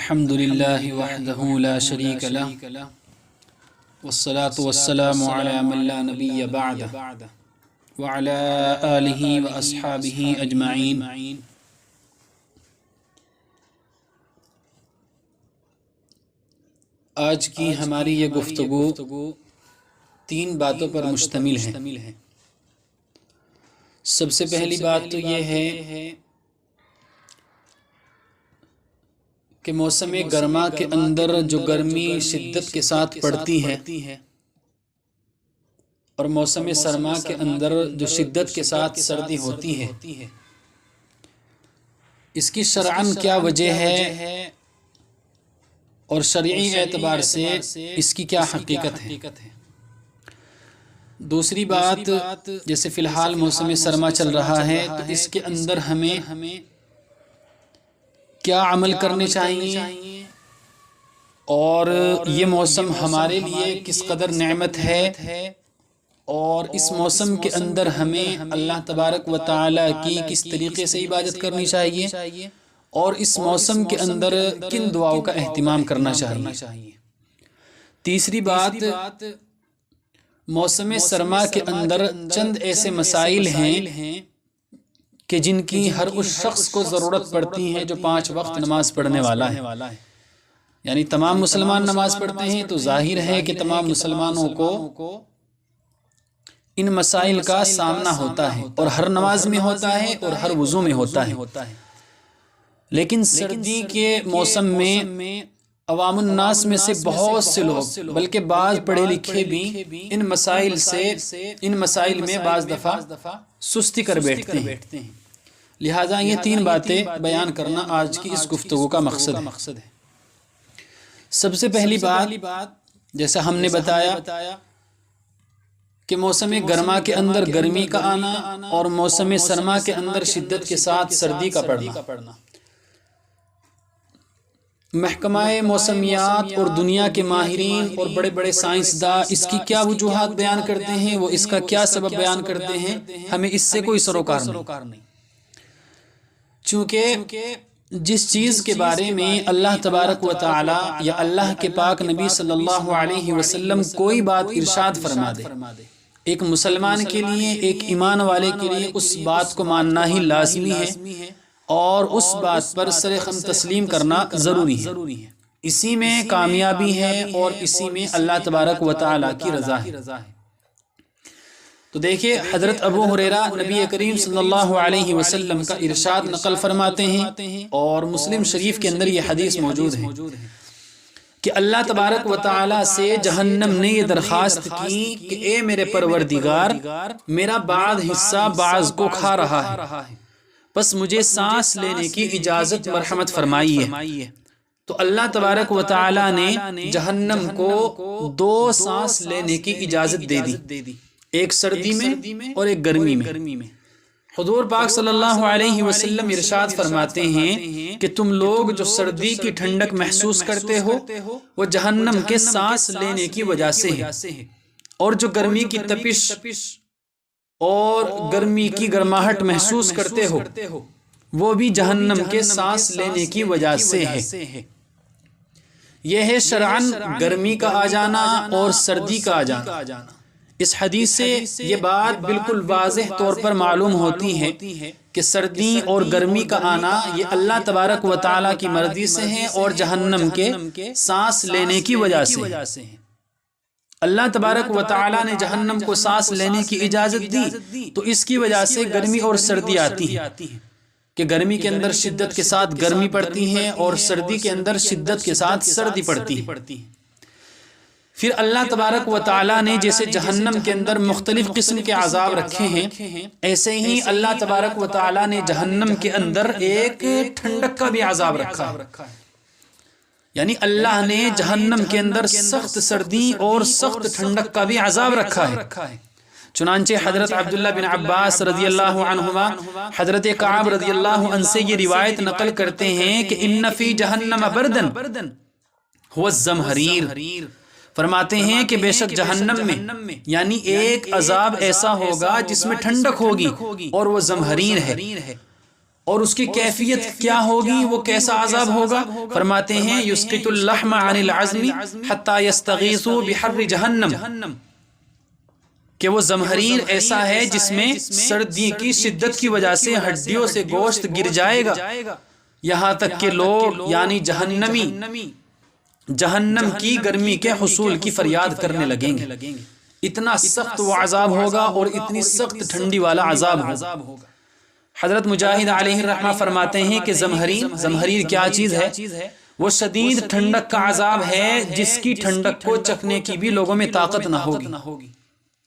الحمد لله وحده لا شريك له والصلاة والسلام على من لا نبي بعده وعلى آله وأصحابه أجمعين. آج کی ہماری یہ گفتگو تین باتوں پر مشتمل ہے. سب سے پہلی بات تو یہ ہے کہ موسم گرما کے اندر جو گرمی شدت کے ساتھ پڑتی ہے اور موسم سرما کے اندر جو شدت کے ساتھ سردی ہوتی ہے، اس کی شرعاً کیا وجہ ہے اور شرعی اعتبار سے اس کی کیا حقیقت ہے. دوسری بات، جیسے فی الحال موسم سرما چل رہا ہے تو اس کے اندر ہمیں کیا عمل کرنے چاہیے اور یہ موسم ہمارے لیے کس قدر نعمت ہے، اور اس موسم کے اندر ہمیں اللہ تبارک و تعالیٰ کی کس طریقے سے عبادت کرنی چاہیے اور اس موسم کے اندر کن دعاؤں کا اہتمام کرنا چاہیے. تیسری بات، موسم سرما کے اندر چند ایسے مسائل ہیں کہ جن کی ہر اس شخص کو ضرورت پڑتی ہے جو 5 وقت نماز پڑھنے والا ہے. یعنی تمام مسلمان نماز پڑھتے ہیں تو ظاہر ہے کہ تمام مسلمانوں کو ان مسائل کا سامنا ہوتا ہے، اور ہر نماز میں ہوتا ہے اور ہر وضو میں ہوتا ہے. لیکن سردی کے موسم میں عوام الناس میں سے بہت سے لوگ، بلکہ بعض پڑھے لکھے بھی ان مسائل میں بعض دفعہ سستی کر بیٹھتے ہیں. لہٰذا یہ 3 باتیں بیان کرنا آج کی اس گفتگو کا مقصد ہے. سب سے پہلی بات، جیسا ہم نے بتایا کہ موسم گرما کے اندر گرمی کا آنا اور موسم سرما کے اندر شدت کے ساتھ سردی کا پڑنا. محکمہ موسمیات اور دنیا کے ماہرین اور بڑے بڑے سائنسداں اس کی کیا وجوہات بیان کرتے ہیں، وہ اس کا کیا سبب بیان کرتے ہیں، ہمیں اس سے کوئی سروکار نہیں. چونکہ جس چیز کے بارے میں اللہ تبارک و تعالی یا اللہ کے پاک نبی صلی اللہ علیہ وسلم کوئی بات ارشاد فرما دے، ایک مسلمان کے لیے، ایک ایمان والے کے لیے اس بات کو ماننا ہی لازمی ہے اور اس بات پر سرخم تسلیم کرنا ضروری ہے. اسی میں کامیابی ہے اور اسی میں اللہ تبارک و تعالیٰ کی رضا ہے. تو دیکھیں، حضرت ابو ہریرہ نبی کریم صلی اللہ علیہ وسلم کا ارشاد نقل فرماتے ہیں، اور مسلم شریف کے اندر یہ حدیث موجود ہے کہ اللہ تبارک و تعالیٰ سے جہنم نے یہ درخواست کی کہ اے میرے پروردگار، میرا بعض حصہ بعض کو کھا رہا ہے، بس مجھے سانس لینے کی اجازت مرحمت فرمائیے. تو اللہ تبارک و تعالیٰ نے جہنم کو 2 سانس لینے کی اجازت دے دی، ایک سردی میں اور ایک گرمی میں. حضور پاک صلی اللہ علیہ وسلم ارشاد فرماتے ہیں کہ تم لوگ جو سردی کی ٹھنڈک محسوس کرتے ہو وہ جہنم کے سانس لینے کی وجہ سے ہے، اور جو گرمی کی تپش اور گرمی کی گرماہٹ محسوس کرتے ہو وہ بھی جہنم کے سانس لینے کی وجہ سے ہے. یہ ہے شرعاً گرمی کا آ جانا اور سردی کا آ جانا. اس حدیث سے یہ بات بالکل واضح طور پر معلوم ہوتی ہے کہ سردی اور گرمی کا آنا یہ اللہ تبارک و تعالیٰ کی مرضی سے ہے اور جہنم کے سانس لینے کی وجہ سے ہے. اللہ تبارک و تعالیٰ نے جہنم کو سانس لینے کی اجازت دی تو اس کی وجہ سے گرمی اور سردی آتی ہے کہ گرمی کے اندر شدت کے ساتھ گرمی پڑتی ہے اور سردی کے اندر شدت کے ساتھ سردی پڑتی ہے. پھر اللہ تبارک و تعالیٰ نے جیسے جہنم کے اندر مختلف قسم کے عذاب رکھے ہیں، ایسے ہی اللہ تبارک و تعالیٰ نے جہنم کے اندر ایک ٹھنڈک کا بھی عذاب رکھا ہے. یعنی اللہ نے جہنم کے اندر سخت سردی اور سخت ٹھنڈک کا بھی عذاب رکھا ہے. چنانچہ حضرت عبداللہ بن عباس رضی اللہ عنہما حضرت کعب رضی اللہ عنہ سے یہ روایت نقل کرتے ہیں کہ ان فی جہنم بردن هو الزمہریر. فرماتے ہیں کہ بے شک جہنم میں یعنی ایک عذاب ایسا ہوگا جس میں ٹھنڈک ہوگی اور وہ زمہریر ہے. اور اس کی کیفیت کیا ہوگی، وہ کیسا عذاب ہوگا؟ فرماتے ہیں یسقط اللحم عن العظم حتی یستغیثوا بحر جہنم، کہ وہ زمہریر ایسا ہے جس میں سردی کی شدت کی وجہ سے ہڈیوں سے گوشت گر جائے گا، یہاں تک کہ لوگ یعنی جہنمی جہنم کی گرمی کے حصول کی فریاد کرنے لگیں گے۔ اتنا سخت وہ عذاب ہوگا اور اتنی سخت ٹھنڈی والا عذاب ہوگا۔ حضرت مجاہد علیہ الرحمہ فرماتے ہیں کہ زمہریر کیا چیز ہے؟ وہ شدید ٹھنڈک کا عذاب ہے جس کی ٹھنڈک کو چکھنے کی بھی لوگوں میں طاقت نہ ہوگی۔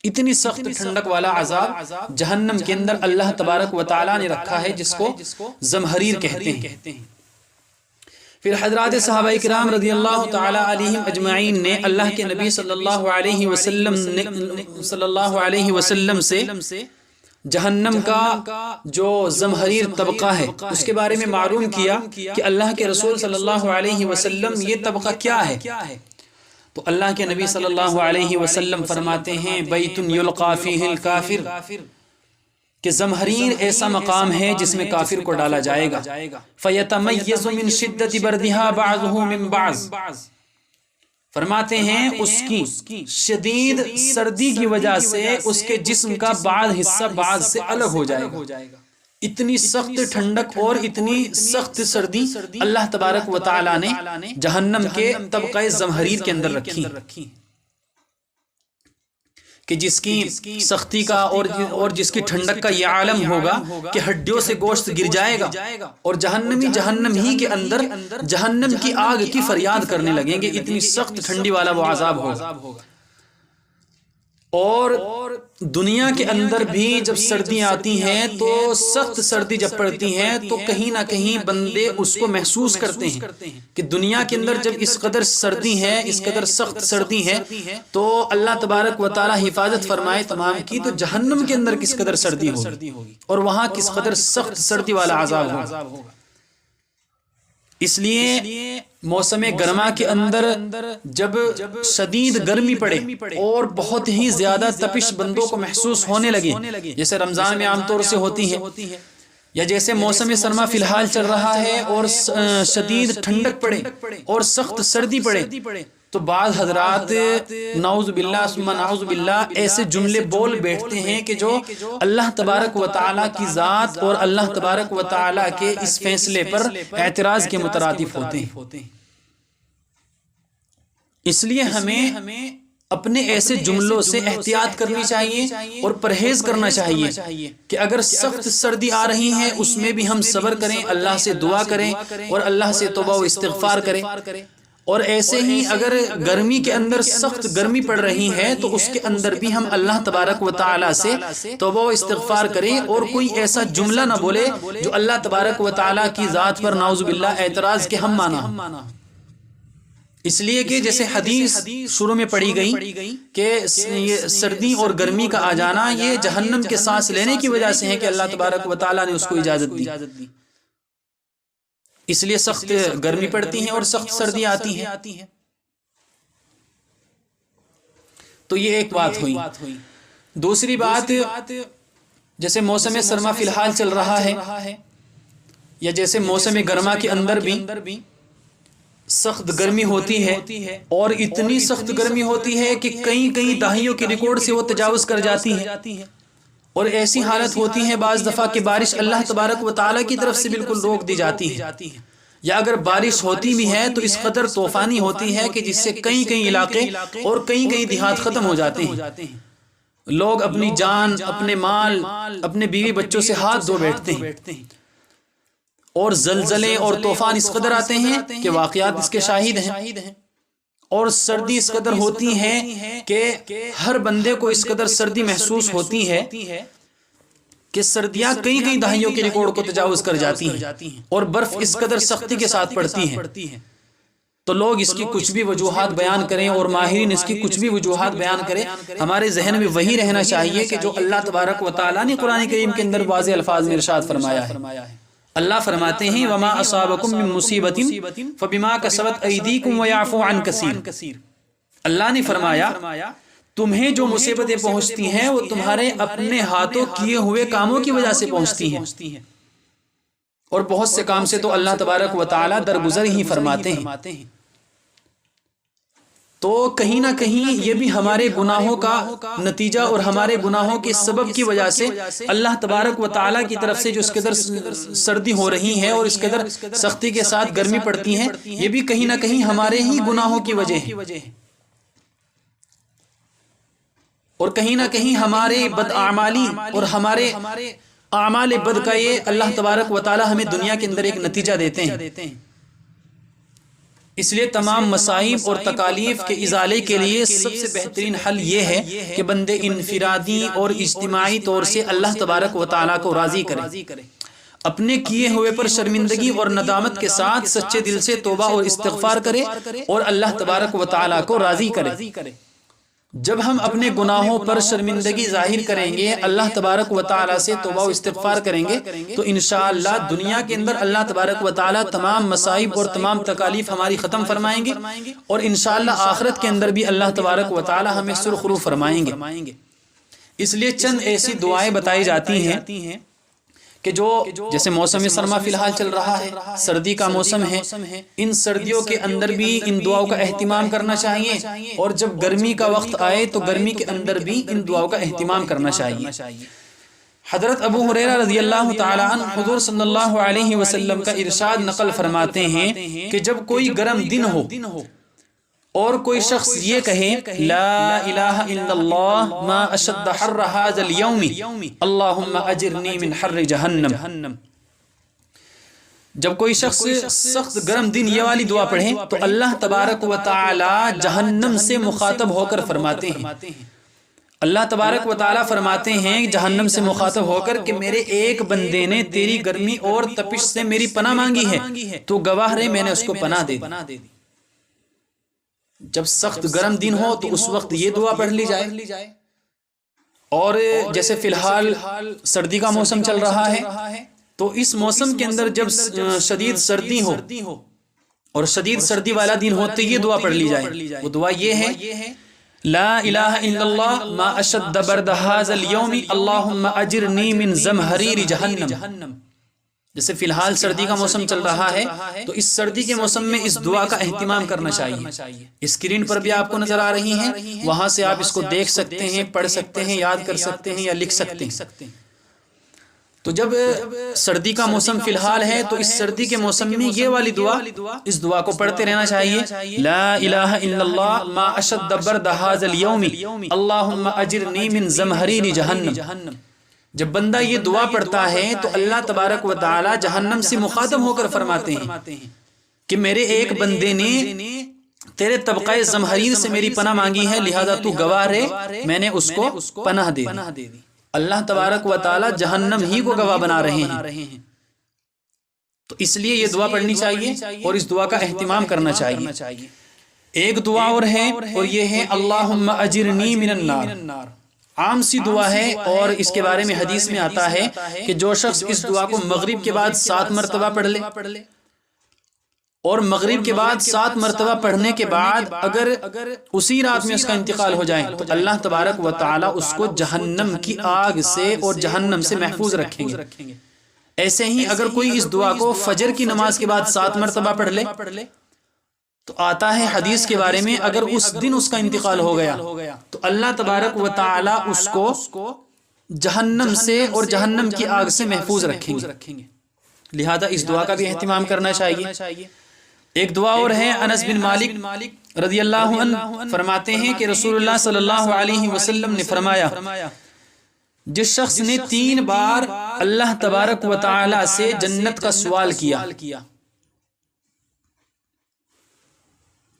اتنی سخت ٹھنڈک والا عذاب جہنم کے اندر اللہ تبارک و تعالیٰ نے رکھا ہے، جس کو زمہریر کہتے ہیں۔ پھر حضرات صحابہ کرام رضی اللہ تعالی علیہم اجمعین نے اللہ کے نبی صلی اللہ علیہ وسلم سے جہنم کا جو زمہریر طبقہ ہے اس کے بارے میں معلوم کیا کہ اللہ کے رسول صلی اللہ علیہ وسلم یہ طبقہ کیا ہے؟ تو اللہ کے نبی صلی اللہ علیہ وسلم فرماتے ہیں بیت یلقا فیہ الکافر، کہ زمہریر ایسا مقام ہے جس میں کافر کو ڈالا جائے گا، فیتمیز من شدت بردہا بعضہ من بعض، فرماتے ہیں اس کی شدید سردی کی وجہ سے اس کے جسم کا بعض حصہ بعض سے الگ ہو جائے گا۔ اتنی سخت ٹھنڈک اور اتنی سخت سردی اللہ تبارک و تعالی نے جہنم کے طبقہ زمہریر کے اندر رکھی، کہ جس کی سختی کا اور جس کی ٹھنڈک کا یہ عالم ہوگا کہ ہڈیوں سے گوشت گر جائے گا، اور جہنم ہی کے اندر جہنم کی آگ کی فریاد کرنے لگیں گے، اتنی سخت ٹھنڈی والا وہ عذاب ہوگا۔ اور دنیا کے اندر بھی جب سردیاں آتی ہیں تو سخت سردی جب پڑتی ہے تو کہیں نہ کہیں بندے اس کو محسوس کرتے ہیں کہ دنیا کے اندر جب اس قدر سردی ہے، اس قدر سخت سردی ہے، تو اللہ تبارک و تعالی حفاظت فرمائے تمام کی، تو جہنم کے اندر کس قدر سردی ہوگی اور وہاں کس قدر سخت سردی والا عذاب ہوگا۔ اس لیے موسم گرما کے اندر جب شدید گرمی پڑے اور بہت ہی زیادہ تپش بندوں کو محسوس ہونے لگے، جیسے رمضان میں عام طور سے ہوتی ہے، یا جیسے موسم سرما فی الحال چل رہا ہے اور شدید ٹھنڈک پڑے اور سخت سردی پڑے، تو بعض حضرات نعوذ باللہ ثم نعوذ باللہ ایسے جملے بول بیٹھتے ہیں کہ جو اللہ تبارک و تعالیٰ کی ذات اور اللہ تبارک و تعالیٰ کے اس فیصلے پر اعتراض کے مترادف ہوتے ہیں۔ اس لیے ہمیں اپنے ایسے جملوں سے احتیاط کرنی چاہیے اور پرہیز کرنا چاہیے کہ اگر سخت سردی آ رہی ہے اس میں بھی ہم صبر کریں، اللہ سے دعا کریں اور اللہ سے توبہ و استغفار کریں، اور ایسے ہی اگر گرمی کے اندر سخت گرمی پڑ رہی ہے تو اس کے اندر بھی ہم اللہ تبارک و تعالیٰ سے توبہ و استغفار کریں اور کوئی ایسا جملہ نہ بولے جو اللہ تبارک و تعالیٰ کی ذات پر نعوذ باللہ اعتراض کے ہم مانا۔ اس لیے کہ جیسے حدیث شروع میں پڑھی گئی کہ یہ سردی اور گرمی کا آ جانا یہ جہنم کے سانس لینے کی وجہ سے ہے کہ اللہ تبارک و تعالیٰ نے اس کو اجازت دی، اس لیے سخت گرمی پڑتی ہے اور سخت سردی آتی ہے۔ تو یہ ایک بات ہوئی۔ دوسری بات، جیسے موسم سرما فی الحال چل رہا ہے، یا جیسے موسم گرما کے اندر بھی سخت گرمی ہوتی ہے، اور اتنی سخت گرمی ہوتی ہے کہ کئی دہائیوں کے ریکارڈ سے وہ تجاوز کر جاتی ہے، اور ایسی حالت ہوتی ہے بعض دفعہ کہ بارش اللہ تبارک و تعالیٰ کی طرف سے بالکل روک دی جاتی ہے، یا اگر بارش ہوتی بھی ہے تو اس قدر طوفانی ہوتی ہے کہ جس سے کئی علاقے اور کئی دیہات ختم ہو جاتے ہیں، لوگ اپنی جان، اپنے مال، اپنے بیوی بچوں سے ہاتھ دھو بیٹھتے ہیں، اور زلزلے اور طوفان اس قدر آتے ہیں کہ واقعات اس کے شاہد ہیں، اور سردی اس قدر ہوتی ہے کہ ہر بندے کو اس قدر سردی محسوس ہوتی ہے کہ سردیاں کئی دہائیوں کے ریکارڈ کو تجاوز کر جاتی ہیں، اور برف اس قدر سختی کے ساتھ پڑتی ہے، تو لوگ اس کی کچھ بھی وجوہات بیان کریں اور ماہرین اس کی کچھ بھی وجوہات بیان کریں، ہمارے ذہن میں وہی رہنا چاہیے کہ جو اللہ تبارک و تعالیٰ نے قرآن کریم کے اندر واضح الفاظ میں ارشاد فرمایا ہے۔ اللہ فرماتے ہیں وَمَا أَصَابَكُم مِّن مُّصِيبَةٍ فَبِمَا كَسَبَتْ أَيْدِيكُمْ وَيَعْفُو عَن كَثِيرٍ۔ اللہ نے فرمایا تمہیں جو مصیبتیں پہنچتی ہیں وہ تمہارے اپنے ہاتھوں کیے ہوئے کاموں کی وجہ سے پہنچتی ہیں، اور بہت سے کام سے تو اللہ تبارک و تعالی درگزر ہی فرماتے ہیں۔ تو کہیں نہ کہیں یہ بھی ہمارے گناہوں کا نتیجہ اور ہمارے گناہوں کے سبب کی وجہ سے اللہ تبارک و تعالیٰ کی طرف سے جو اس کے در سردی ہو رہی ہے اور اس کے در سختی کے ساتھ گرمی پڑتی ہے، یہ بھی کہیں نہ کہیں ہمارے ہی گناہوں کی وجہ ہے، اور کہیں نہ کہیں ہمارے بدعمالی اور ہمارے اعمال بد کا یہ اللہ تبارک و تعالیٰ ہمیں دنیا کے اندر ایک نتیجہ دیتے ہیں۔ اس لیے تمام مصائب اور تکالیف کے ازالے کے لیے سب سے بہترین حل یہ ہے کہ بندے انفرادی اور اجتماعی طور سے اللہ تبارک و تعالیٰ کو راضی کرے، اپنے کیے ہوئے پر شرمندگی اور ندامت کے ساتھ سچے دل سے توبہ اور استغفار کرے اور اللہ تبارک و تعالیٰ کو راضی کرے۔ جب ہم اپنے گناہوں پر شرمندگی ظاہر کریں گے، اللہ تبارک و تعالیٰ سے توبہ و استغفار کریں گے، تو انشاءاللہ دنیا کے اندر اللہ تبارک و تعالیٰ تمام مصائب اور تمام تکالیف ہماری ختم فرمائیں گے، اور انشاءاللہ آخرت کے اندر بھی اللہ تبارک و تعالیٰ ہمیں سرخرو فرمائیں گے۔ اس لیے چند ایسی دعائیں بتائی جاتی ہیں کہ جو جیسے موسم سرما فی الحال چل رہا ہے، سردی کا موسم ہے، ان سردیوں کے اندر بھی ان دعاؤں کا اہتمام کرنا چاہیے، اور جب گرمی کا وقت آئے تو گرمی کے اندر بھی ان دعاؤں کا اہتمام کرنا چاہیے۔ حضرت ابو ہریرہ رضی اللہ تعالی عنہ حضور صلی اللہ علیہ وسلم کا ارشاد نقل فرماتے ہیں کہ جب کوئی گرم دن ہو اور کوئی شخص یہ کہے لا الہ الا اللہ ما اشد حر هذا اليوم اللہم اجرنی من حر جہنم، جب کوئی شخص سخت گرم دن یہ والی دعا پڑھے تو اللہ تبارک و تعالی جہنم سے مخاطب ہو کر فرماتے ہیں، اللہ تبارک و تعالی فرماتے ہیں جہنم سے مخاطب ہو کر کہ میرے ایک بندے نے تیری گرمی اور تپش سے میری پناہ مانگی ہے، تو گواہ رہے میں نے اس کو پناہ دے دی۔ جب سخت گرم دن ہو تو اس وقت یہ دعا پڑھ لی جائے، اور جیسے فی الحال سردی کا موسم چل رہا ہے تو اس موسم کے اندر جب شدید سردی ہو اور شدید سردی والا دن ہو تو یہ دعا پڑھ لی جائے۔ وہ دعا یہ ہے لا الہ الا اللہ ما اشد برد هذا اليوم اللہم اجرنی من زمہریر جہنم۔ جیسے فی الحال سردی کا موسم چل رہا ہے تو اس سردی کے موسم میں اس دعا کا اہتمام کرنا چاہیے۔ اسکرین پر بھی آپ کو نظر آ رہی ہیں، وہاں سے آپ اس کو دیکھ سکتے ہیں، پڑھ سکتے ہیں، یاد کر سکتے ہیں یا لکھ سکتے ہیں۔ تو جب سردی کا موسم فی الحال ہے تو اس سردی کے موسم میں یہ والی دعا، اس دعا کو پڑھتے رہنا چاہیے، لا الہ الا اللہ ما اشد برد هذا اليوم اللہم اجرنی من زمہریر جہنم۔ جب بندہ یہ دعا پڑھتا ہے تو اللہ تبارک و تعالی جہنم سے مخاطب ہو کر فرماتے ہیں کہ میرے ایک بندے نے تیرے طبقہ زمہریر سے میری پناہ مانگی ہے، لہذا تو گواہ رہے میں نے اس کو پناہ دے دی۔ اللہ تبارک و تعالی جہنم ہی کو گواہ بنا رہے ہیں، تو اس لیے یہ دعا پڑھنی چاہیے اور اس دعا کا اہتمام کرنا چاہیے۔ ایک دعا اور ہے، اور یہ ہے اللہم اجرنی من النار۔ عام سی دعا ہے، اور اس کے بارے میں حدیث میں آتا ہے کہ جو شخص اس دعا کو مغرب کے بعد 7 مرتبہ پڑھ لے، اور مغرب کے بعد 7 مرتبہ پڑھنے کے بعد اگر اسی رات میں اس کا انتقال ہو جائے تو اللہ تبارک و تعالی اس کو جہنم کی آگ سے اور جہنم سے محفوظ رکھیں گے۔ ایسے ہی اگر کوئی اس دعا کو فجر کی نماز کے بعد 7 مرتبہ پڑھ لے تو آتا ہے حدیث کے بارے میں اگر اس دن اس کا انتقال ہو گیا تو اللہ تبارک و تعالی اس کو جہنم سے اور جہنم کی آگ سے محفوظ رکھیں گے۔ لہذا اس دعا کا بھی اہتمام کرنا چاہیے۔ ایک دعا اور ہے، انس بن مالک رضی اللہ عنہ فرماتے ہیں کہ رسول اللہ صلی اللہ علیہ وسلم نے فرمایا جس شخص نے 3 بار اللہ تبارک و تعالی سے جنت کا سوال کیا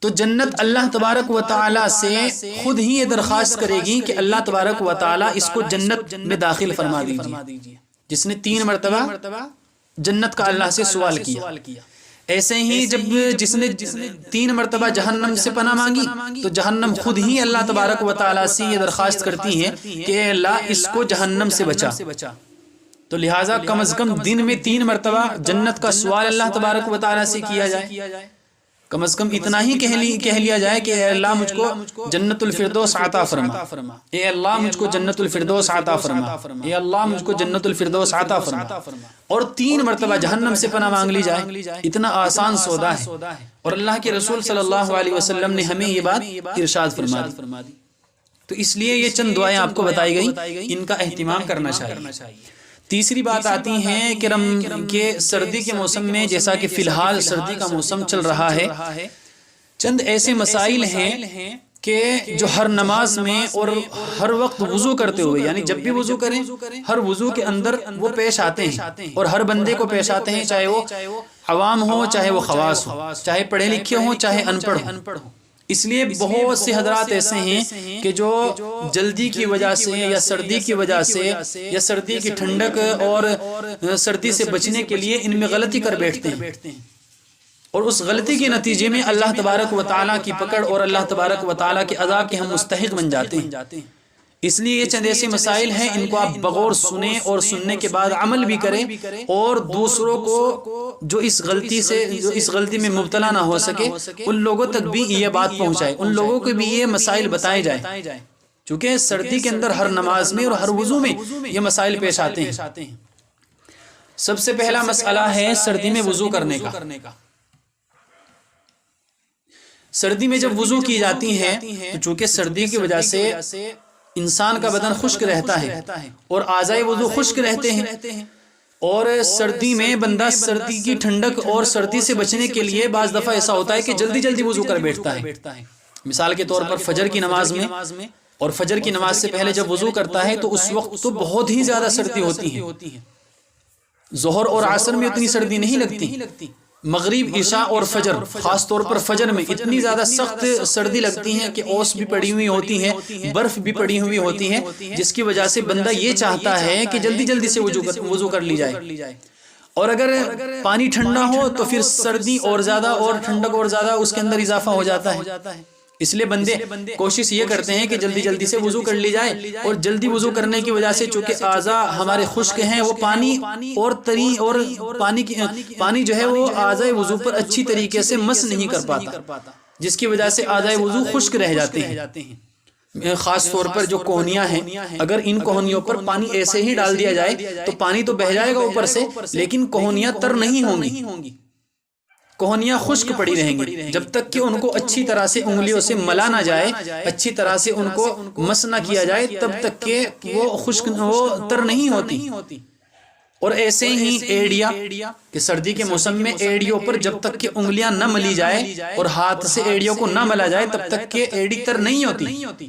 تو جنت اللہ تبارک و تعالی سے خود ہی یہ درخواست کرے گی کہ اللہ تبارک و تعالی اس کو جنت میں داخل فرما دیجیے، جس نے 3 مرتبہ جنت کا اللہ سے سوال کیا۔ ایسے ہی جب جس نے 3 مرتبہ جہنم سے پناہ مانگی تو جہنم خود ہی اللہ تبارک و تعالی سے یہ درخواست کرتی ہے کہ اے اللہ اس کو جہنم سے بچا۔ تو لہٰذا کم از کم دن میں 3 مرتبہ جنت کا سوال اللہ تبارک و تعالی سے کیا جائے، کم از کم اتنا ہی کہہ لیا جائے کہ اے اللہ مجھ کو جنت الفردوس عطا فرما، اے اللہ مجھ کو جنت الفردوس عطا فرما، اے اللہ مجھ کو جنت الفردوس عطا فرما، اور 3 مرتبہ جہنم سے پناہ مانگ لی جائے، اتنا آسان سودا ہے۔ اور اللہ کے رسول صلی اللہ علیہ وسلم نے ہمیں یہ بات ارشاد فرما دی۔ تو اس لیے یہ چند دعائیں آپ کو بتائی گئی، ان کا اہتمام کرنا چاہیے۔ تیسری بات آتی ہے کہ سردی کے موسم میں، جیسا کہ فی الحال سردی کا موسم چل رہا ہے، چند ایسے مسائل ہیں کہ جو ہر نماز میں اور ہر وقت وضو کرتے ہوئے، یعنی جب بھی وضو کریں ہر وضو کے اندر وہ پیش آتے ہیں، اور ہر بندے کو پیش آتے ہیں، چاہے وہ عوام ہو چاہے وہ خواص ہو، چاہے پڑھے لکھے ہوں چاہے ان پڑھ ہوں۔ اس لیے بہت سے حضرات ایسے ہیں کہ جو جلدی کی وجہ سے یا سردی کی وجہ سے یا سردی کی ٹھنڈک اور سردی سے بچنے کے لیے ان میں غلطی کر بیٹھتے ہیں، اور اس غلطی کے نتیجے میں اللہ تبارک و تعالیٰ کی پکڑ اور اللہ تبارک و تعالیٰ کے عذاب کے ہم مستحق بن جاتے ہیں۔ اس لیے یہ چند ایسے مسائل ہیں، ان کو آپ بغور سنیں اور سننے کے بعد عمل بھی کریں، اور دوسروں کو جو اس غلطی میں مبتلا نہ ہو سکے ان لوگوں تک بھی یہ بات پہنچائے، ان لوگوں کو بھی یہ مسائل بتائے جائیں، چونکہ سردی کے اندر ہر نماز میں اور ہر وضو میں یہ مسائل پیش آتے ہیں۔ سب سے پہلا مسئلہ ہے سردی میں وضو کرنے کا۔ سردی میں جب وضو کی جاتی ہے تو چونکہ سردی کی وجہ سے انسان کا بدن خشک رہتا ہے اور اعضائے وضو خشک رہتے ہیں، اور سردی میں بندہ سردی کی ٹھنڈک اور سردی سے بچنے کے لیے بعض دفعہ ایسا ہوتا ہے کہ جلدی جلدی وضو کر بیٹھتا ہے۔ مثال کے طور پر فجر کی نماز میں، اور فجر کی نماز سے پہلے جب وضو کرتا ہے تو اس وقت تو بہت ہی زیادہ سردی ہوتی ہے، ظہر اور عصر میں اتنی سردی نہیں لگتی، مغرب عشاء اور فجر، خاص طور پر فجر میں اتنی زیادہ سخت سردی لگتی ہے کہ اوس بھی پڑی ہوئی ہوتی ہے، برف بھی پڑی ہوئی ہوتی ہے، جس کی وجہ سے بندہ یہ چاہتا ہے کہ جلدی جلدی سے وضو کر لی جائے، اور اگر پانی ٹھنڈا ہو تو پھر سردی اور زیادہ اور ٹھنڈک اور زیادہ اس کے اندر اضافہ ہو جاتا ہے۔ اس لیے بندے کوشش یہ کرتے ہیں کہ جلدی جلدی سے وضو کر لی جائے، اور جلدی وضو کرنے کی وجہ سے چونکہ اعضاء ہمارے خشک ہیں، وہ پانی اور پانی جو ہے وہ اعضاء وضو پر اچھی طریقے سے مس نہیں کر پاتا، جس کی وجہ سے اعضاء وضو خشک رہ جاتے ہیں۔ خاص طور پر جو کوہنیاں ہیں، اگر ان کوہنیوں پر پانی ایسے ہی ڈال دیا جائے تو پانی تو بہہ جائے گا اوپر سے، لیکن کوہنیاں تر نہیں ہوں گی، کوہنیاں خشک پڑی رہیں گی، جب تک کہ ان کو اچھی طرح سے انگلیوں سے ملا نہ جائے، اچھی طرح سے ان کو مس نہ کیا جائے، تب تک کہ وہ تر نہیں ہوتی۔ اور ایسے ہی ایڑیاں، کہ سردی کے موسم میں ایڑیوں پر جب تک کہ انگلیاں نہ ملی جائے اور ہاتھ سے ایڑیوں کو نہ ملا جائے تب تک کہ ایڑی تر نہیں ہوتی۔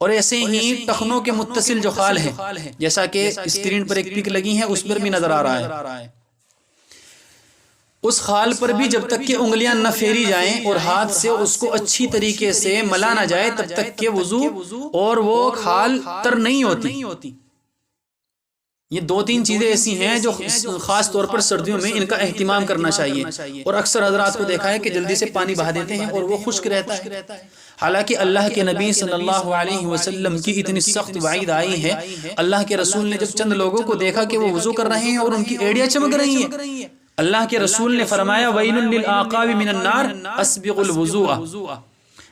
اور ایسے ہی ٹخنوں کے متصل جو خال ہیں، جیسا کہ اسکرین پر ایک پک لگی ہے اس پر بھی نظر آ رہا ہے، اس خال پر بھی جب تک کہ انگلیاں نہ پھیری جائیں اور ہاتھ سے اس کو اچھی طریقے سے ملا نہ جائے تب تک کہ وضو اور وہ خال تر نہیں ہوتی۔ یہ 2-3 چیزیں ایسی ہیں جو خاص طور پر سردیوں میں ان کا اہتمام کرنا چاہیے، اور اکثر حضرات کو دیکھا ہے کہ جلدی سے پانی بہا دیتے ہیں اور وہ خشک رہتا ہے، حالانکہ اللہ کے نبی صلی اللہ علیہ وسلم کی اتنی سخت وعید آئی ہے۔ اللہ کے رسول نے جب چند لوگوں کو دیکھا کہ وہ وضو کر رہے ہیں اور ان کی ایڑیاں چمک رہی ہیں، اللہ کے رسول نے فرمایا وَيْلٌ لِلْآقَابِ مِنَ النَّارِ أَسْبِغُ الْوُضُوءَ،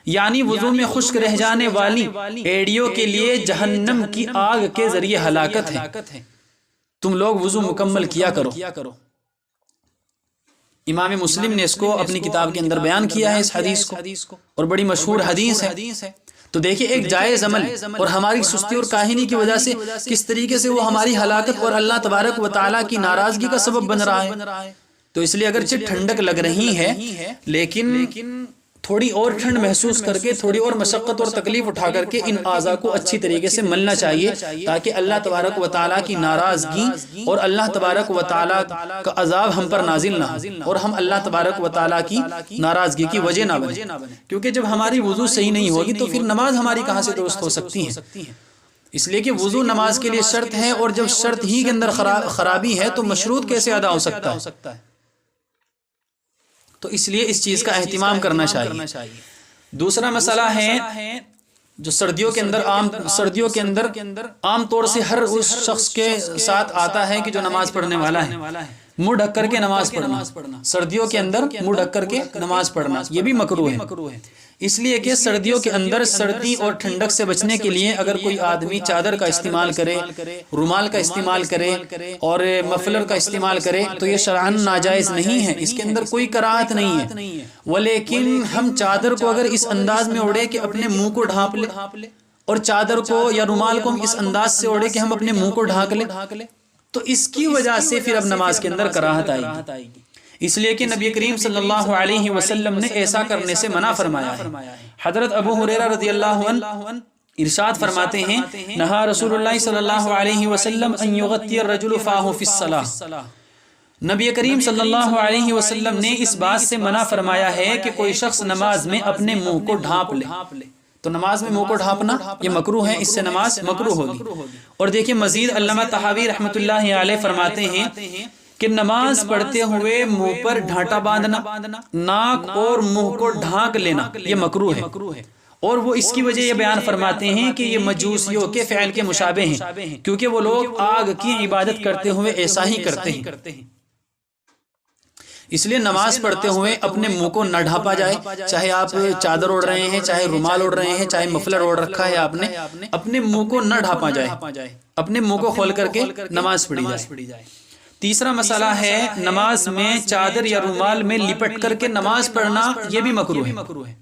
یعنی وضو میں خشک رہ جانے والی ایڑیوں کے لیے جہنم کی آگ کے ذریعے ہلاکت ہے، تم لوگ وضو مکمل کیا کرو۔ امام مسلم نے اس کو اپنی کتاب کے اندر بیان کیا ہے اس حدیث کو، اور بڑی مشہور حدیث ہے۔ تو دیکھیں ایک جائز عمل اور ہماری سستی اور کاہلی کی وجہ سے کس طریقے سے وہ ہماری ہلاکت اور اللہ تبارک و تعالیٰ کی ناراضگی کا سبب بن رہا ہے۔ تو اس لیے اگرچہ ٹھنڈک لگ رہی ہے لیکن تھوڑی اور ٹھنڈ محسوس کر کے، تھوڑی اور مشقت اور تکلیف اٹھا کر کے ان اعضاء کو اچھی طریقے سے ملنا چاہیے، تاکہ اللہ تبارک و تعالیٰ کی ناراضگی اور اللہ تبارک و تعالیٰ کا عذاب ہم پر نازل نہ ہو، اور ہم اللہ تبارک و تعالیٰ کی ناراضگی کی وجہ نہ بنیں، کیونکہ جب ہماری وضو صحیح نہیں ہوگی تو پھر نماز ہماری کہاں سے درست ہو سکتی ہے۔ اس لیے کہ وضو نماز کے لیے شرط ہے، اور جب شرط ہی کے اندر خرابی ہے تو مشروط کیسے ادا ہو سکتا ہے؟ تو اس لیے اس چیز کا اہتمام کرنا چاہیے۔ دوسرا مسئلہ ہے جو سردیوں کے اندر عام طور سے ہر اس شخص کے ساتھ آتا ہے کہ جو نماز پڑھنے والا ہے، منہ ڈھک کر کے نماز پڑھنا، سردیوں کے اندر منہ ڈھک کر کے نماز پڑھنا یہ بھی مکروہ ہے، اس لیے کہ سردیوں کے اندر سردی اور ٹھنڈک سے بچنے کے لیے اگر کوئی آدمی چادر کا استعمال کرے، رومال کا استعمال کرے اور مفلر کا استعمال کرے تو یہ شرعاً ناجائز نہیں ہے، اس کے اندر کوئی کراہت نہیں ہے، ولیکن ہم چادر کو اگر اس انداز میں اوڑھے کہ اپنے منہ کو ڈھانپ لے اور چادر کو یا رومال کو ہم اس انداز سے اوڑھے کہ ہم اپنے منہ کو ڈھانک لیں تو اس کی وجہ سے پھر اب نماز کے اندر کراہت آئے گی، اس لیے کہ نبی کریم صلی اللہ علیہ وسلم نے ایسا کرنے سے منع فرمایا ہے۔ حضرت ابو ہریرہ رضی اللہ عنہ ارشاد فرماتے ہیں نہا رسول اللہ صلی اللہ علیہ وسلم ان یغطی الرجل فاہ فی الصلاۃ، نبی کریم صلی اللہ علیہ وسلم نے اس بات سے منع فرمایا ہے کہ کوئی شخص نماز میں اپنے منہ کو ڈھانپ لے، تو نماز میں منہ کو ڈھانپنا یہ مکروہ ہے، اس سے نماز مکروہ ہوگی۔ اور دیکھیں مزید علامہ طحاوی رحمۃ اللہ علیہ فرماتے ہیں کہ نماز پڑھتے ہوئے منہ پر ڈھانٹا باندھنا، ناک اور منہ کو ڈھانک لینا یہ مکروہ ہے، اور وہ اس کی وجہ یہ بیان فرماتے ہیں کہ یہ مجوسیوں کے فعل کے مشابہ ہیں، کیونکہ وہ لوگ آگ کی عبادت کرتے ہوئے ایسا ہی کرتے ہیں، اس لیے نماز پڑھتے ہوئے اپنے منہ کو نہ ڈھانپا جائے، چاہے آپ چادر اوڑھ رہے ہیں، چاہے رومال اوڑھ رہے ہیں، چاہے مفلر اوڑھ رکھا ہے آپ نے، اپنے منہ کو نہ ڈھانپا جائے، اپنے منہ کو کھول کر کے نماز پڑھی جائے۔ تیسرا مسئلہ ہے نماز میں چادر یا رومال میں لپٹ کر کے نماز پڑھنا یہ بھی مکروہ ہے،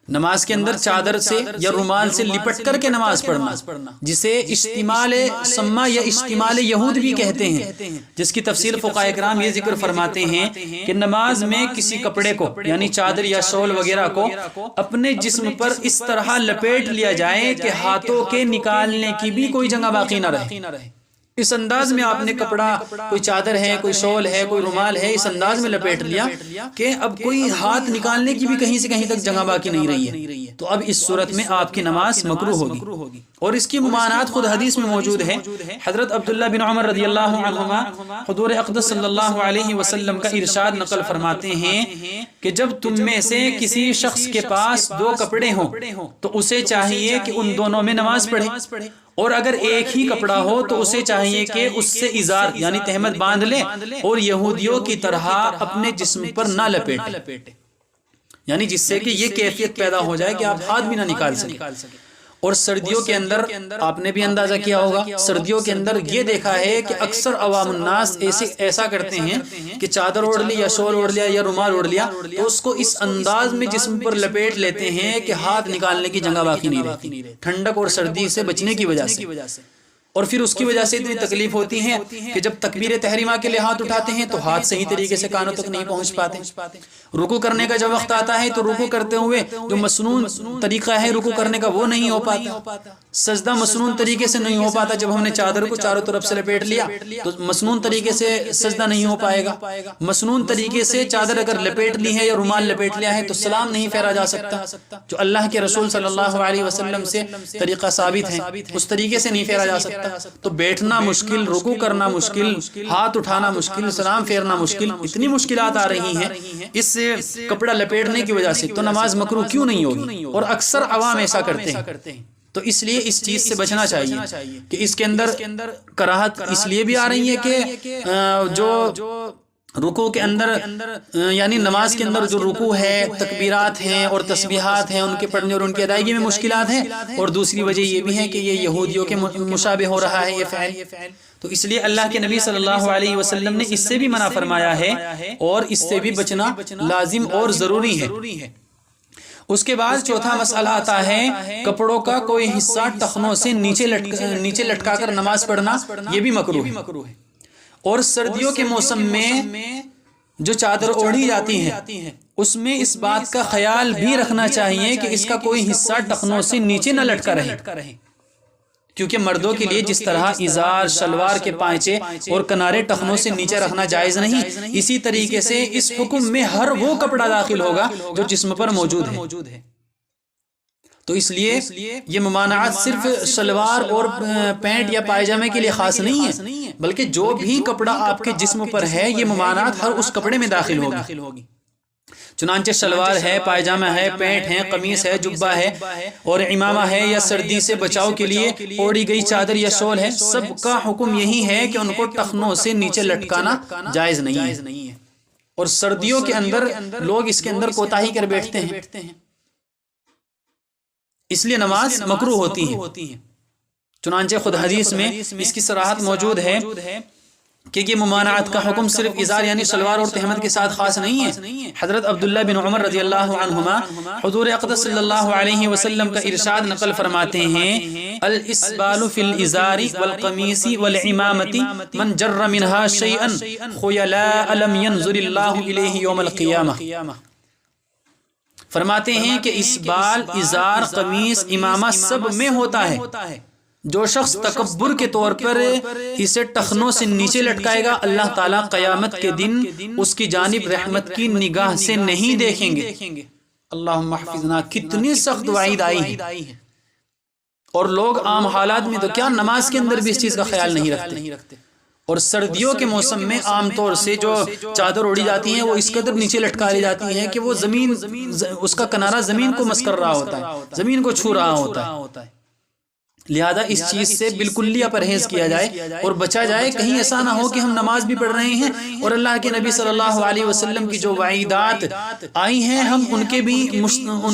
نماز کے اندر چادر سے یا رومال سے لپٹ کر کے نماز پڑھنا جسے اشتمال سما یا اشتمال یہود بھی کہتے ہیں، جس کی تفصیل فقہاء کرام یہ ذکر فرماتے ہیں کہ نماز میں کسی کپڑے کو یعنی چادر یا شال وغیرہ کو اپنے جسم پر اس طرح لپیٹ لیا جائے کہ ہاتھوں کے نکالنے کی بھی کوئی جگہ باقی نہ رہے، اس انداز میں آپ نے کپڑا، کوئی چادر ہے، کوئی شال ہے، کوئی رومال ہے، اس انداز میں لپیٹ لیا کہ اب کوئی ہاتھ نکالنے کی بھی کہیں سے کہیں تک جگہ باقی نہیں رہی ہے، تو اب اس صورت میں آپ کی نماز مکروہ ہوگی، اور اس کی ممانعت خود حدیث میں موجود ہے۔ حضرت عبداللہ بن عمر رضی اللہ عنہما حضور اقدس صلی اللہ علیہ وسلم کا ارشاد نقل فرماتے ہیں کہ جب تم میں سے کسی شخص کے پاس دو کپڑے ہوں تو اسے چاہیے کہ ان دونوں میں نماز پڑھے، اور اگر ایک ہی کپڑا ہو تو اسے چاہیے کہ اس سے ازار یعنی تہمت باندھ لے اور یہودیوں کی طرح اپنے جسم پر نہ لپیٹے، یعنی جس سے کہ یہ کیفیت پیدا ہو جائے کہ آپ ہاتھ بھی نہ نکال سکیں۔ اور سردیوں کے اندر آپ نے بھی اندازہ کیا ہوگا، سردیوں کے اندر یہ دیکھا ہے کہ اکثر عوام الناس ایسا کرتے ہیں کہ چادر اوڑھ لی یا شال اوڑھ لیا یا رومال اوڑھ لیا تو اس کو اس انداز میں جسم پر لپیٹ لیتے ہیں کہ ہاتھ نکالنے کی جگہ باقی نہیں رہتی، ٹھنڈک اور سردی سے بچنے کی وجہ سے، اور پھر اس کی وجہ سے اتنی تکلیف ہوتی ہے کہ جب تکبیر تحریمہ کے لیے ہاتھ اٹھاتے ہیں تو ہاتھ صحیح طریقے سے کانوں تک نہیں پہنچ پاتے، رکوع کرنے کا جب وقت آتا ہے تو رکوع کرتے ہوئے جو مسنون طریقہ ہے رکوع کرنے کا وہ نہیں ہو پاتا، سجدہ مسنون طریقے سے نہیں ہو پاتا، جب ہم نے چادر کو چاروں طرف سے لپیٹ لیا تو مسنون طریقے سے سجدہ نہیں ہو پائے گا، مسنون طریقے سے چادر اگر لپیٹ لی ہے یا رومال لپیٹ لیا ہے تو سلام نہیں پھیرا جا سکتا، جو اللہ کے رسول صلی اللہ علیہ وسلم سے طریقہ ثابت ہے اس طریقے سے نہیں پھیرا جا سکتا، تو بیٹھنا مشکل، رکوع کرنا مشکل، ہاتھ اٹھانا مشکل، سلام پھیرنا مشکل، اتنی مشکلات آ رہی ہیں اس کپڑا لپیٹنے کی وجہ سے، تو نماز مکروہ کیوں نہیں ہوگی؟ اور اکثر عوام ایسا کرتے ہیں، تو اس لیے اس چیز سے بچنا چاہیے کہ اس کے اندر کراہت اس لیے بھی آ رہی ہے کہ جو رکوع کے اندر یعنی نماز کے اندر جو رکوع ہے، تکبیرات ہیں اور تسبیحات ہیں، ان کے پڑھنے اور ان کی ادائیگی میں مشکلات ہیں، اور دوسری وجہ یہ بھی ہے کہ یہ یہودیوں کے مشابہ ہو رہا ہے یہ فعل، تو اس لیے اللہ کے نبی صلی اللہ علیہ وسلم نے اس سے بھی منع فرمایا ہے اور اس سے بھی بچنا لازم اور ضروری ہے۔ اس کے بعد چوتھا مسئلہ آتا ہے کپڑوں کا کوئی حصہ ٹخنوں سے نیچے لٹکا کر نماز پڑھنا، یہ بھی مکروہ ہے، اور سردیوں کے موسم میں جو چادر اوڑھی جاتی ہے اس میں اس بات کا خیال بھی رکھنا چاہیے کہ اس کا کوئی حصہ ٹخنوں سے نیچے نہ لٹکا رہے، کیونکہ مردوں کے لیے جس طرح ازار، شلوار کے پائچے اور کنارے ٹخنوں سے نیچے رکھنا جائز نہیں، اسی طریقے سے اس حکم میں ہر وہ کپڑا داخل ہوگا جو جسم پر موجود ہے، تو اس لیے یہ ممانعات صرف شلوار اور پینٹ یا پائجامے کے لیے خاص نہیں ہے، بلکہ جو بھی کپڑا آپ کے جسم پر ہے یہ ممانعات ہر اس کپڑے میں داخل ہوگی۔ چنانچہ شلوار ہے، پائجامہ ہے، پینٹ ہے، قمیص ہے، جبہ ہے اور امامہ ہے، یا سردی سے بچاؤ کے لیے اوڑھی گئی چادر یا شال ہے، سب کا حکم یہی ہے کہ ان کو ٹخنوں سے نیچے لٹکانا جائز نہیں ہے۔ اور سردیوں کے اندر لوگ اس کے اندر کوتاہی کر بیٹھتے ہیں، اس لیے نماز مکروہ ہوتی ہے۔ چنانچہ خود حدیث میں اس کی صراحت موجود ہے کہ یہ ممانعت کا حکم صرف ازار یعنی شلوار اور تہمت کے ساتھ خاص نہیں ہے۔ حضرت عبداللہ بن عمر رضی اللہ عنہما حضور اقدس صلی اللہ علیہ وسلم کا ارشاد نقل فرماتے ہیں، الاسبال فی الازار والقمیص والعمامت من جر منها شیئا خیلاء لم ینظر اللہ الیہ یوم القیامہ۔ فرماتے ہیں کہ اسبال، ازار، قمیص، امامہ سب میں ہوتا ہے۔ جو شخص تکبر کے طور پر اسے ٹخنوں سے نیچے لٹکائے گا، اللہ تعالیٰ قیامت کے دن اس کی جانب رحمت کی نگاہ سے نہیں دیکھیں گے۔ اللہم احفظنا، کتنی سخت وعید آئی ہے۔ اور لوگ عام حالات میں تو کیا، نماز کے اندر بھی اس چیز کا خیال نہیں رکھتے۔ اور سردیوں کے موسم میں عام طور سے جو چادر اڑی جاتی ہیں وہ اس قدر نیچے لٹکا لی جاتی ہیں کہ وہ زمین، اس کا کنارہ زمین کو مس کر رہا ہوتا ہے، زمین کو چھو رہا ہوتا ہے۔ لہذا اس چیز سے بالکلیہ پرہیز کیا جائے اور بچا جائے، کہیں ایسا نہ ہو کہ ہم نماز بھی پڑھ رہے ہیں اور اللہ کے نبی صلی اللہ علیہ وسلم کی جو وعیدات آئی ہیں ہم ان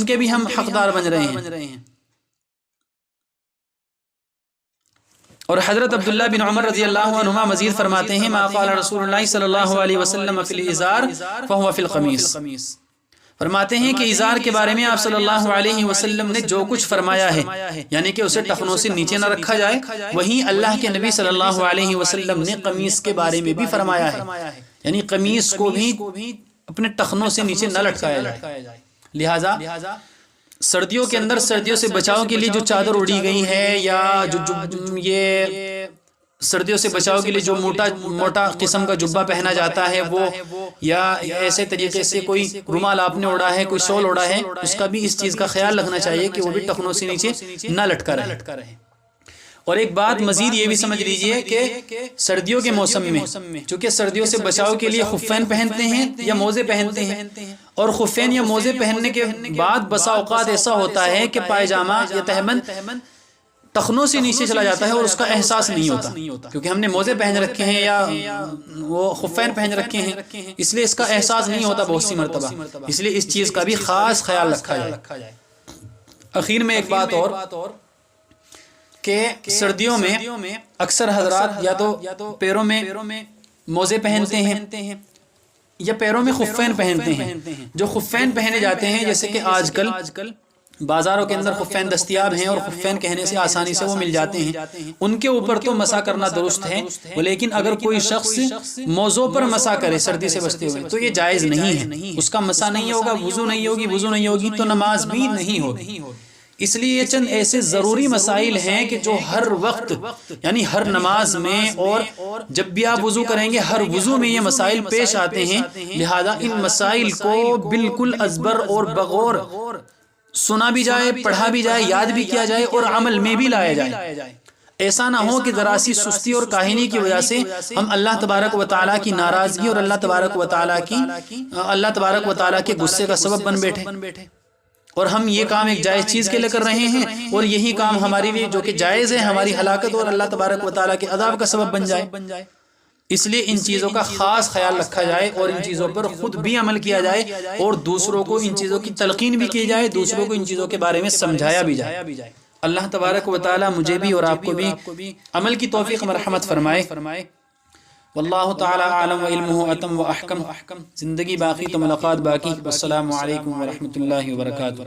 کے بھی ہم حقدار بن رہے ہیں۔ اور حضرت عبداللہ بن عمر رضی اللہ عنہما مزید فرماتے ہیں، ما قال رسول اللہ صلی اللہ علیہ وسلم فی الازار فہو فی القمیص۔ فرماتے ہیں کہ ازار کے بارے میں آپ صلی اللہ علیہ وسلم نے جو کچھ فرمایا ہے، یعنی کہ اسے ٹخنوں سے نیچے نہ رکھا جائے، وہیں اللہ کے نبی صلی اللہ علیہ وسلم نے قمیص کے بارے میں بھی فرمایا ہے، یعنی قمیص کو بھی اپنے ٹخنوں سے نیچے نہ لٹکایا جائے۔ لہٰذا سردیوں کے اندر سردیوں سے بچاؤ کے لیے جو چادر اڑی گئی ہے، یا جو یہ سردیوں سے بچاؤ کے لیے جو موٹا قسم کا جبہ پہنا جاتا ہے وہ، یا ایسے طریقے سے کوئی رومال آپ نے اڑا ہے، کوئی شال اڑا ہے، اس کا بھی اس چیز کا خیال رکھنا چاہیے کہ وہ بھی ٹخنوں سے نیچے نہ لٹکا رہے۔ اور ایک بات مزید یہ بھی سمجھ لیجئے کہ سردیوں کے موسم میں چونکہ سردیوں سے بچاؤ کے لیے خفین پہنتے ہیں یا موزے پہنتے ہیں، اور خفین یا موزے پہننے کے بعد بسا اوقات ایسا ہوتا ہے کہ پائجامہ یا تہمند ٹخنوں سے نیچے چلا جاتا ہے اور اس کا احساس نہیں ہوتا، کیونکہ ہم نے موزے پہن رکھے ہیں یا وہ خفین پہن رکھے ہیں، اس لیے اس کا احساس نہیں ہوتا بہت سی مرتبہ، اس لیے اس چیز کا بھی خاص خیال رکھا جائے۔ اخیر میں ایک بات اور کہ سردیوں میں اکثر حضرات یا تو پیروں میں موزے پہنتے ہیں یا پیروں میں خفین پہنتے ہیں۔ جو خفین پہنے جاتے ہیں، جیسے کہ آج کل بازاروں کے اندر خفین دستیاب ہیں اور خفین کہنے سے آسانی سے وہ مل جاتے ہیں، ان کے اوپر تو مسح کرنا درست ہے، لیکن اگر کوئی شخص موزوں پر مسح کرے سردی سے بچتے ہوئے تو یہ جائز نہیں ہے، اس کا مسح نہیں ہوگا، وضو نہیں ہوگی تو نماز بھی نہیں ہوگی۔ اس لیے یہ چند ایسے ضروری مسائل ہیں کہ جو ہر وقت یعنی ہر نماز میں اور جب بھی آپ وضو کریں گے ہر وضو میں یہ مسائل پیش آتے ہیں، لہذا ان مسائل کو بالکل ازبر اور بغور سنا بھی جائے، پڑھا بھی جائے، یاد بھی کیا جائے اور عمل میں بھی لایا جائے۔ ایسا نہ ہو کہ ذرا سی سستی اور کاہلی کی وجہ سے ہم اللہ تبارک و تعالیٰ کی ناراضگی اور اللہ تبارک و تعالیٰ کے غصے کا سبب بن بیٹھے، اور ہم یہ کام ایک جائز چیز کے لے کر رہے ہیں اور یہی کام ہماری لیے جو کہ جائز ہے ہماری ہلاکت اور اللہ تبارک و تعالیٰ کے عذاب کا سبب بن جائے۔ اس لیے ان چیزوں کا خاص خیال رکھا جائے اور ان چیزوں پر خود بھی عمل کیا جائے اور دوسروں کو ان چیزوں کی تلقین بھی کی جائے، دوسروں کو ان چیزوں کے بارے میں سمجھایا بھی جائے۔ اللہ تبارک و تعالیٰ مجھے بھی اور آپ کو بھی عمل کی توفیق مرحمت فرمائے۔ واللہ تعالی عالم و علمہ اتم و احکم۔ زندگی باقی تو ملاقات باقی۔ والسلام علیکم ورحمۃ اللہ وبرکاتہ۔